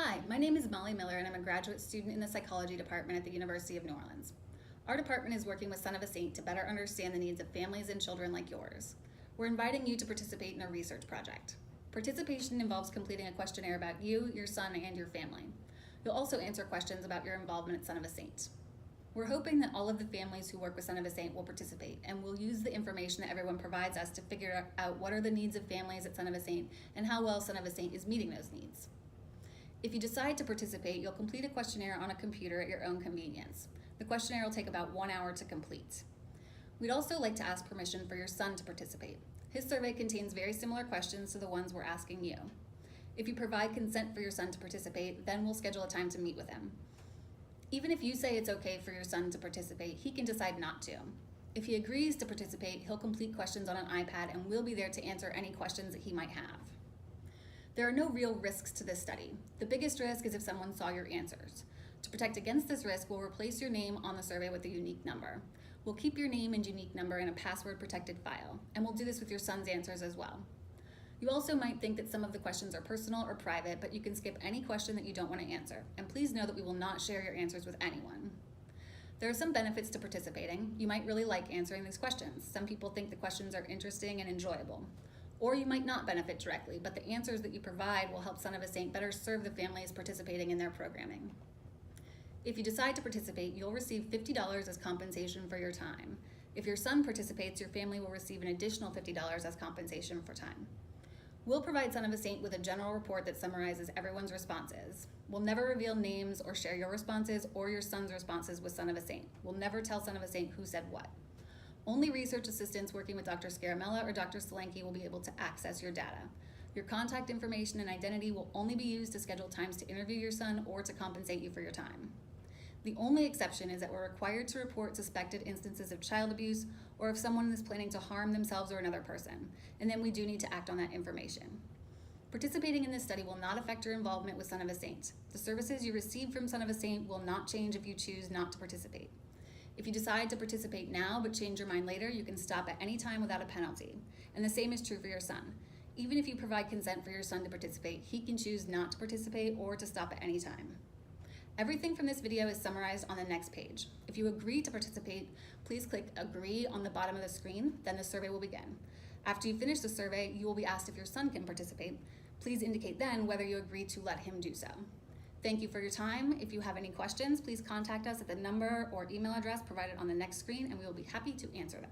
Hi, my name is Molly Miller and I'm a graduate student in the psychology department at the University of New Orleans. Our department is working with Son of a Saint to better understand the needs of families and children like yours. We're inviting you to participate in a research project. Participation involves completing a questionnaire about you, your son, and your family. You'll also answer questions about your involvement at Son of a Saint. We're hoping that all of the families who work with Son of a Saint will participate, and we'll use the information that everyone provides us to figure out what are the needs of families at Son of a Saint and how well Son of a Saint is meeting those needs. If you decide to participate, you'll complete a questionnaire on a computer at your own convenience. The questionnaire will take about 1 hour to complete. We'd also like to ask permission for your son to participate. His survey contains very similar questions to the ones we're asking you. If you provide consent for your son to participate, then we'll schedule a time to meet with him. Even if you say it's okay for your son to participate, he can decide not to. If he agrees to participate, he'll complete questions on an iPad and we'll be there to answer any questions that he might have. There are no real risks to this study. The biggest risk is if someone saw your answers. To protect against this risk, we'll replace your name on the survey with a unique number. We'll keep your name and unique number in a password-protected file, and we'll do this with your son's answers as well. You also might think that some of the questions are personal or private, but you can skip any question that you don't want to answer, and please know that we will not share your answers with anyone. There are some benefits to participating. You might really like answering these questions. Some people think the questions are interesting and enjoyable. Or you might not benefit directly, but the answers that you provide will help Son of a Saint better serve the families participating in their programming. If you decide to participate, you'll receive $50 as compensation for your time. If your son participates, your family will receive an additional $50 as compensation for time. We'll provide Son of a Saint with a general report that summarizes everyone's responses. We'll never reveal names or share your responses or your son's responses with Son of a Saint. We'll never tell Son of a Saint who said what. Only research assistants working with Dr. Scaramella or Dr. Solanki will be able to access your data. Your contact information and identity will only be used to schedule times to interview your son or to compensate you for your time. The only exception is that we're required to report suspected instances of child abuse or if someone is planning to harm themselves or another person, and then we do need to act on that information. Participating in this study will not affect your involvement with Son of a Saint. The services you receive from Son of a Saint will not change if you choose not to participate. If you decide to participate now but change your mind later, you can stop at any time without a penalty. And the same is true for your son. Even if you provide consent for your son to participate, he can choose not to participate or to stop at any time. Everything from this video is summarized on the next page. If you agree to participate, please click Agree on the bottom of the screen, then the survey will begin. After you finish the survey, you will be asked if your son can participate. Please indicate then whether you agree to let him do so. Thank you for your time. If you have any questions, please contact us at the number or email address provided on the next screen, and we will be happy to answer them.